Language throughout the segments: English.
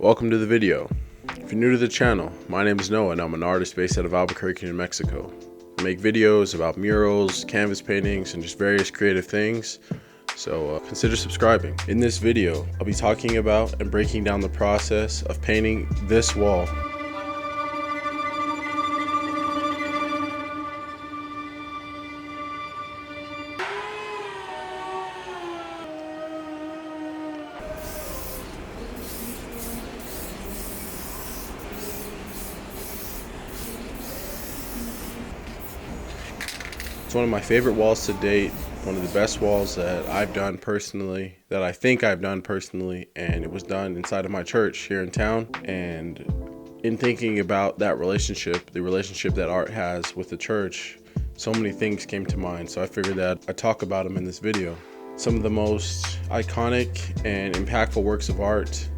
Welcome to the video. If you're new to the channel, my name is Noah and I'm an artist based out of Albuquerque, New Mexico. I make videos about murals, canvas paintings, and just various creative things, so consider subscribing. In this video, I'll be talking about and breaking down the process of painting this wall. It's one of my favorite walls to date, one of the best walls that I've done personally, that I think I've done personally, and it was done inside of my church here in town. And in thinking about that relationship, the relationship that art has with the church, so many things came to mind, so I figured that I'd talk about them in this video. Some of the most iconic and impactful works of art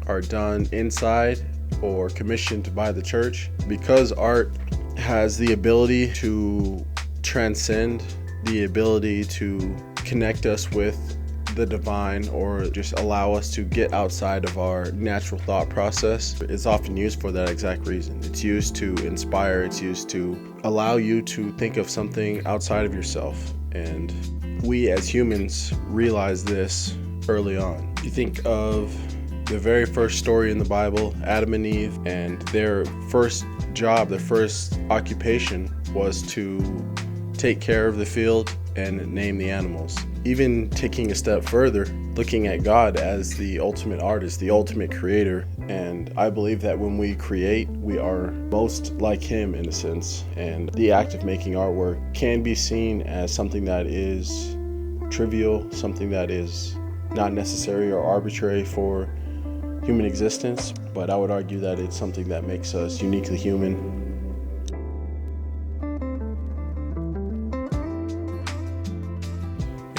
are done inside or commissioned by the church. Because art has the ability to transcend, the ability to connect us with the divine, or just allow us to get outside of our natural thought process. It's often used for that exact reason. It's used to inspire, it's used to allow you to think of something outside of yourself. And we as humans realize this early on. You think of the very first story in the Bible, Adam and Eve, and their first job, their first occupation was to take care of the field and name the animals. Even taking a step further, looking at God as the ultimate artist, the ultimate creator. And I believe that when we create, we are most like him in a sense. And the act of making artwork can be seen as something that is trivial, something that is not necessary or arbitrary for human existence. But I would argue that it's something that makes us uniquely human.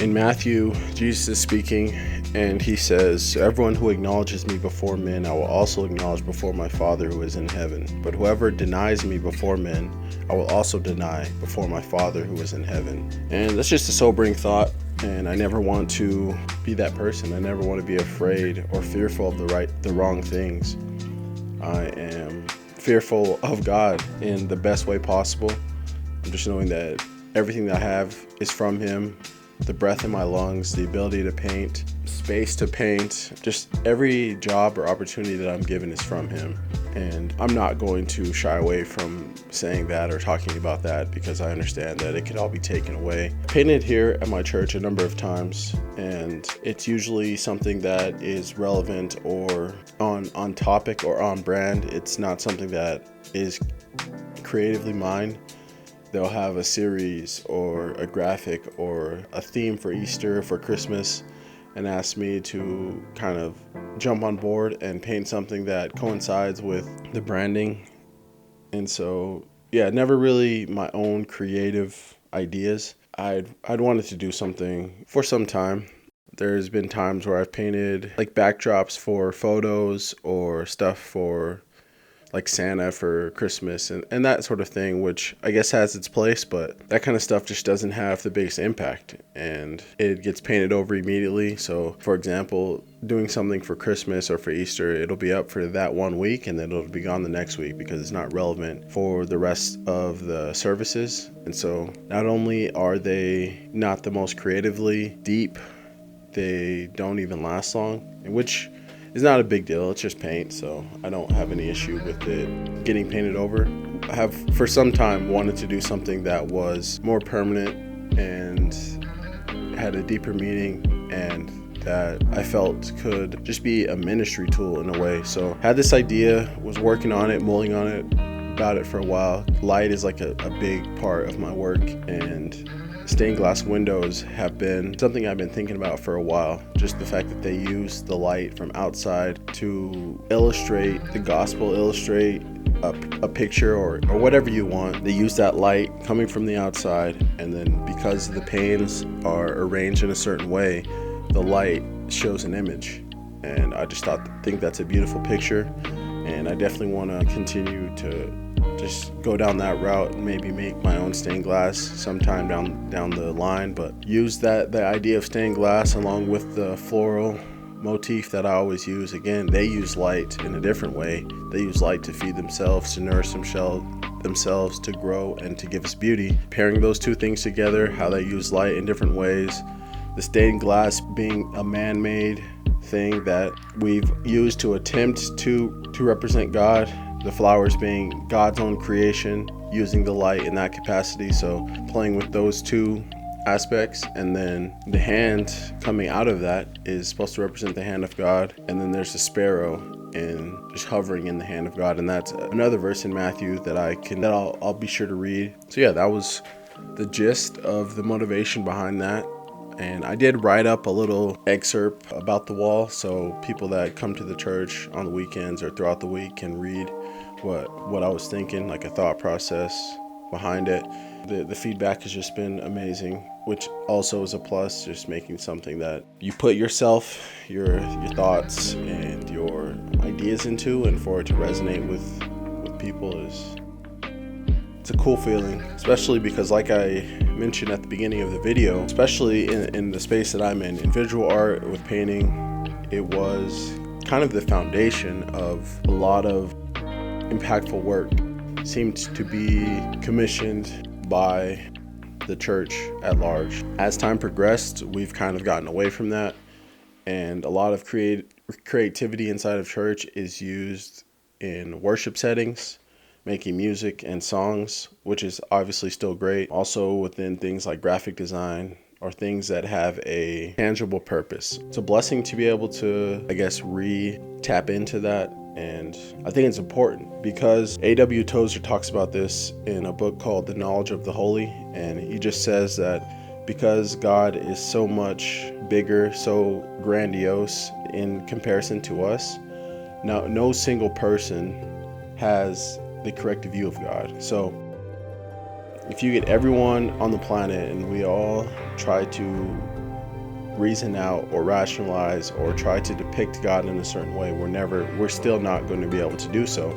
In Matthew, Jesus is speaking, and he says, "Everyone who acknowledges me before men, I will also acknowledge before my Father who is in heaven. But whoever denies me before men, I will also deny before my Father who is in heaven." And that's just a sobering thought, and I never want to be that person. I never want to be afraid or fearful of the wrong things. I am fearful of God in the best way possible. I'm just knowing that everything that I have is from him. The breath in my lungs, the ability to paint, space to paint, just every job or opportunity that I'm given is from him. And I'm not going to shy away from saying that or talking about that, because I understand that it could all be taken away. I painted here at my church a number of times, and it's usually something that is relevant or on topic or on brand. It's not something that is creatively mine. They'll have a series or a graphic or a theme for Easter, for Christmas, and ask me to kind of jump on board and paint something that coincides with the branding. And so, yeah, never really my own creative ideas. I'd wanted to do something for some time. There's been times where I've painted like backdrops for photos or stuff for like Santa for Christmas and that sort of thing, which I guess has its place, but that kind of stuff just doesn't have the biggest impact, and it gets painted over immediately. So for example, doing something for Christmas or for Easter, it'll be up for that 1 week and then it'll be gone the next week because it's not relevant for the rest of the services. And so not only are they not the most creatively deep, they don't even last long, which is not a big deal. It's just paint, so I don't have any issue with it getting painted over. I have for some time wanted to do something that was more permanent and had a deeper meaning, and that I felt could just be a ministry tool in a way. So had this idea, was working on it, mulling on it, about it for a while. Light is like a big part of my work, and stained glass windows have been something I've been thinking about for a while. Just the fact that they use the light from outside to illustrate the gospel, illustrate a picture or whatever you want. They use that light coming from the outside, and then because the panes are arranged in a certain way, the light shows an image. And I just think that's a beautiful picture, and I definitely want to continue to just go down that route and maybe make my own stained glass sometime down the line, but use the idea of stained glass along with the floral motif that I always use. Again, they use light in a different way. They use light to feed themselves, to nourish themselves, to grow, and to give us beauty. Pairing those two things together, how they use light in different ways. The stained glass being a man-made thing that we've used to attempt to represent God. The flowers being God's own creation, using the light in that capacity. So playing with those two aspects, and then the hand coming out of that is supposed to represent the hand of God, and then there's a sparrow and just hovering in the hand of God, and that's another verse in Matthew that I'll be sure to read. So yeah, that was the gist of the motivation behind that. And I did write up a little excerpt about the wall, so people that come to the church on the weekends or throughout the week can read what I was thinking, like a thought process behind it. The feedback has just been amazing, which also is a plus, just making something that you put yourself, your thoughts and your ideas into, and for it to resonate with people it's a cool feeling, especially because, like I mentioned at the beginning of the video, especially in the space that I'm in visual art with painting, it was kind of the foundation of a lot of impactful work. Seemed to be commissioned by the church at large. As time progressed, we've kind of gotten away from that, and a lot of creativity inside of church is used in worship settings, making music and songs, which is obviously still great. Also within things like graphic design or things that have a tangible purpose. It's a blessing to be able to, I guess, tap into that. And I think it's important because A.W. Tozer talks about this in a book called The Knowledge of the Holy. And he just says that because God is so much bigger, so grandiose in comparison to us, now no single person has the correct view of God. So if you get everyone on the planet and we all try to reason out or rationalize or try to depict God in a certain way, we're still not going to be able to do so.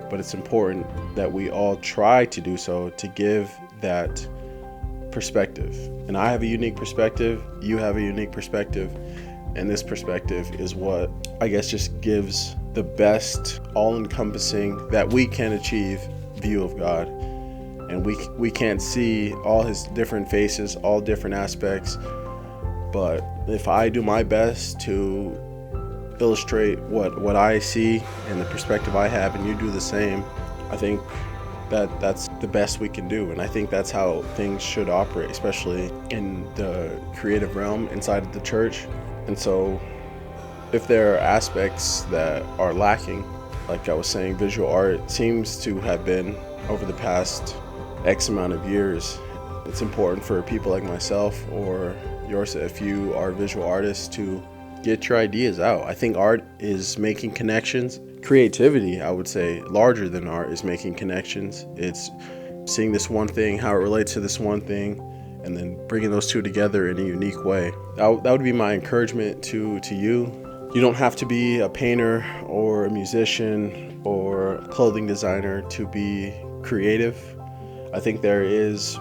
But it's important that we all try to do so, to give that perspective. And I have a unique perspective, you have a unique perspective, and this perspective is what I guess just gives the best, all-encompassing, that we can achieve view of God. And we can't see all his different faces, all different aspects, but if I do my best to illustrate what I see and the perspective I have, and you do the same, I think that's the best we can do. And I think that's how things should operate, especially in the creative realm inside of the church. And so if there are aspects that are lacking, like I was saying, visual art seems to have been over the past X amount of years. It's important for people like myself or yours, if you are visual artists, to get your ideas out. I think art is making connections. Creativity, I would say, larger than art, is making connections. It's seeing this one thing, how it relates to this one thing, and then bringing those two together in a unique way. That would be my encouragement to you. You don't have to be a painter or a musician or a clothing designer to be creative. I think there is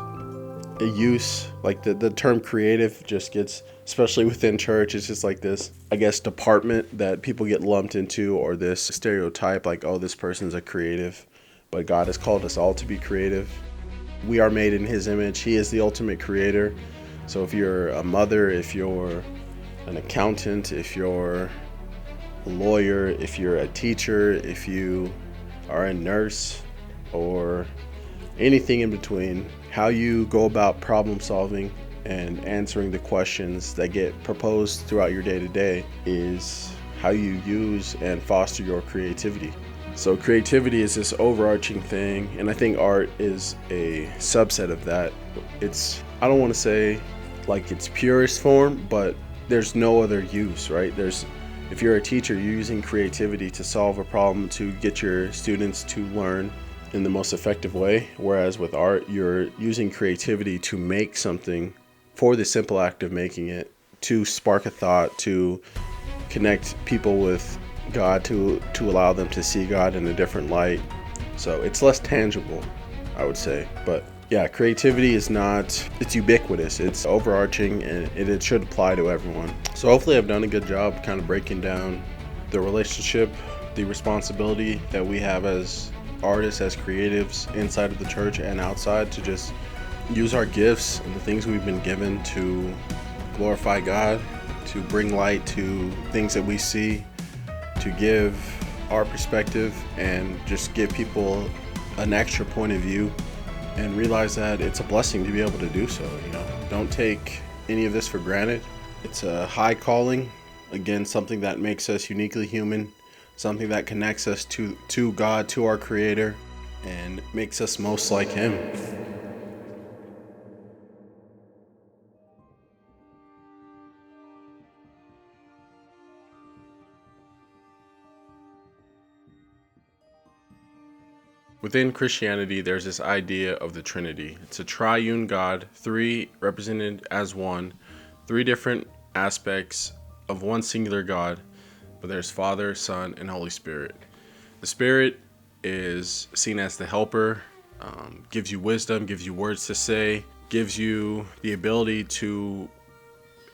a use, like the term creative just gets, especially within church, it's just like this, I guess, department that people get lumped into, or this stereotype like, oh, this person's a creative. But God has called us all to be creative. We are made in his image. He is the ultimate creator. So if you're a mother, if you're an accountant, if you're a lawyer, if you're a teacher, if you are a nurse, or anything in between, how you go about problem solving and answering the questions that get proposed throughout your day-to-day is how you use and foster your creativity. So creativity is this overarching thing, and I think art is a subset of that. I don't want to say like its purest form, but there's no other use, right? If you're a teacher, you're using creativity to solve a problem, to get your students to learn in the most effective way. Whereas with art, you're using creativity to make something for the simple act of making it, to spark a thought, to connect people with God, to allow them to see God in a different light. So it's less tangible, I would say, but Yeah, creativity is not, it's ubiquitous, it's overarching, and it should apply to everyone. So hopefully I've done a good job kind of breaking down the relationship, the responsibility that we have as artists, as creatives inside of the church and outside, to just use our gifts and the things we've been given to glorify God, to bring light to things that we see, to give our perspective and just give people an extra point of view, and realize that it's a blessing to be able to do so. Don't take any of this for granted. It's a high calling, again, something that makes us uniquely human, something that connects us to God, to our Creator, and makes us most like Him. Within Christianity, there's this idea of the Trinity. It's a triune God, three represented as one, three different aspects of one singular God, but there's Father, Son, and Holy Spirit. The Spirit is seen as the helper, gives you wisdom, gives you words to say, gives you the ability to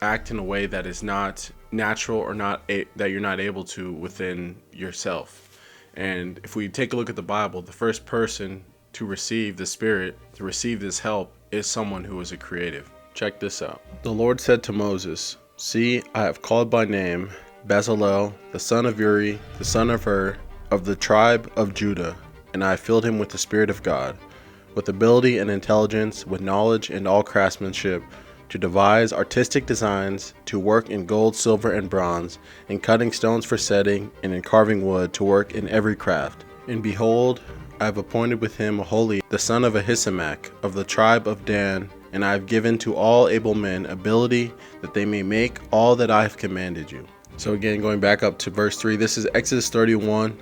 act in a way that is not natural or that you're not able to within yourself. And if we take a look at the Bible, the first person to receive the Spirit, to receive this help, is someone who is a creative. Check this out. The Lord said to Moses, "See, I have called by name Bezalel, the son of Uri, the son of Hur, of the tribe of Judah, and I have filled him with the Spirit of God, with ability and intelligence, with knowledge and all craftsmanship, to devise artistic designs, to work in gold, silver, and bronze, in cutting stones for setting, and in carving wood, to work in every craft. And behold, I have appointed with him Aholiab, the son of Ahisamach, of the tribe of Dan, and I have given to all able men ability that they may make all that I have commanded you." So again, going back up to verse 3, this is Exodus 31.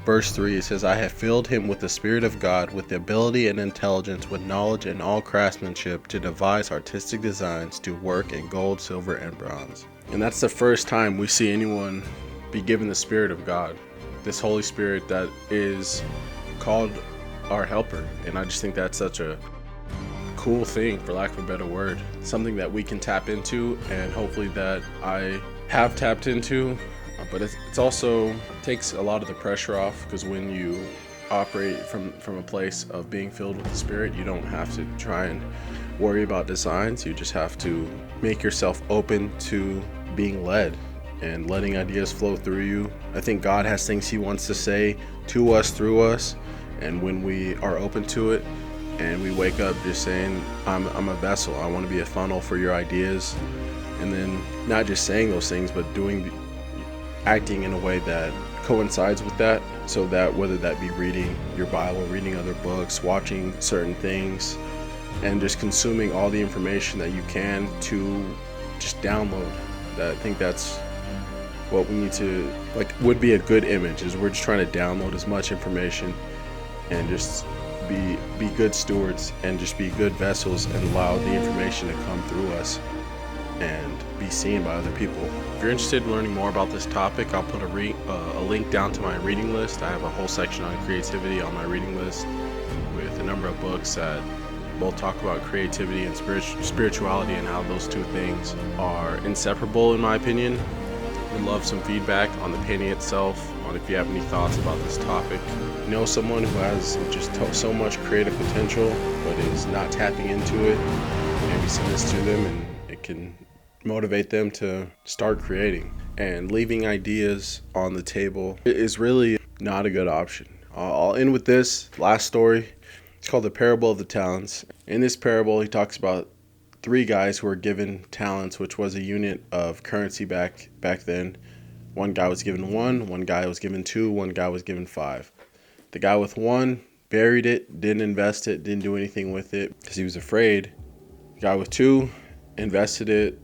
Verse 3, it says, "I have filled him with the Spirit of God, with the ability and intelligence, with knowledge and all craftsmanship, to devise artistic designs, to work in gold, silver, and bronze." And that's the first time we see anyone be given the Spirit of God, this Holy Spirit that is called our helper. And I just think that's such a cool thing, for lack of a better word, something that we can tap into, and hopefully that I have tapped into. But it's also takes a lot of the pressure off, because when you operate from a place of being filled with the Spirit, you don't have to try and worry about designs. You just have to make yourself open to being led and letting ideas flow through you. I think God has things He wants to say to us, through us, and when we are open to it and we wake up just saying, I'm a vessel, I want to be a funnel for your ideas, and then not just saying those things, but acting in a way that coincides with that, so that whether that be reading your Bible, reading other books, watching certain things, and just consuming all the information that you can to just download that. I think that's what we need to, would be a good image, is we're just trying to download as much information and just be good stewards and just be good vessels, and allow the information to come through us and be seen by other people. If you're interested in learning more about this topic, I'll put a link down to my reading list. I have a whole section on creativity on my reading list, with a number of books that both talk about creativity and spirituality, and how those two things are inseparable, in my opinion. Would love some feedback on the painting itself, on if you have any thoughts about this topic. Know someone who has just so much creative potential but is not tapping into it, maybe send this to them and it can motivate them to start creating. And leaving ideas on the table is really not a good option. I'll end with this last story. It's called the Parable of the Talents. In this parable, he talks about three guys who were given talents, which was a unit of currency back then. One guy was given one guy was given two, one guy was given 5. The guy with 1 buried it, didn't invest it, didn't do anything with it because he was afraid. The guy with 2 invested it,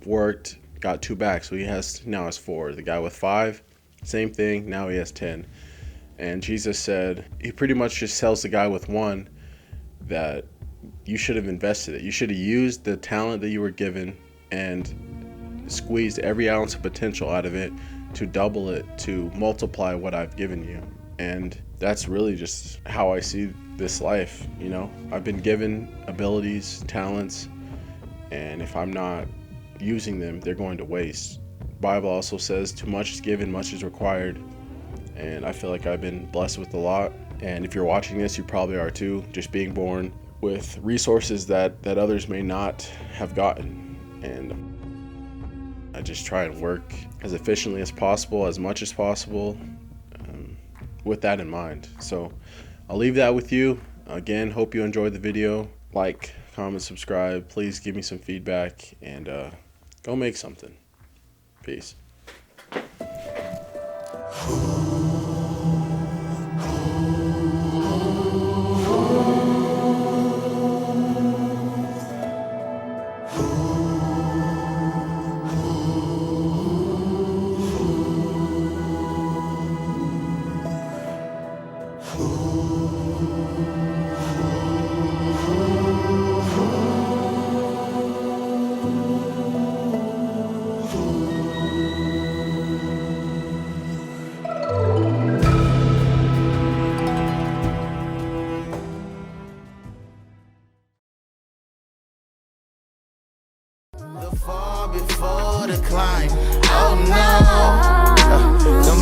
worked, got 2 back, so now has 4. The guy with 5, same thing, now he has 10. And Jesus said, he pretty much just tells the guy with 1 that you should have invested it. You should have used the talent that you were given and squeezed every ounce of potential out of it to double it, to multiply what I've given you. And that's really just how I see this life. You know, I've been given abilities, talents, and if I'm not using them, they're going to waste. The Bible also says too much is given, much is required. And I feel like I've been blessed with a lot. And if you're watching this, you probably are too, just being born with resources that others may not have gotten. And I just try and work as efficiently as possible, as much as possible, with that in mind. So I'll leave that with you. Again, hope you enjoyed the video. Like, comment, subscribe. Please give me some feedback, and go make something. Peace. The fall before the climb. Oh no. The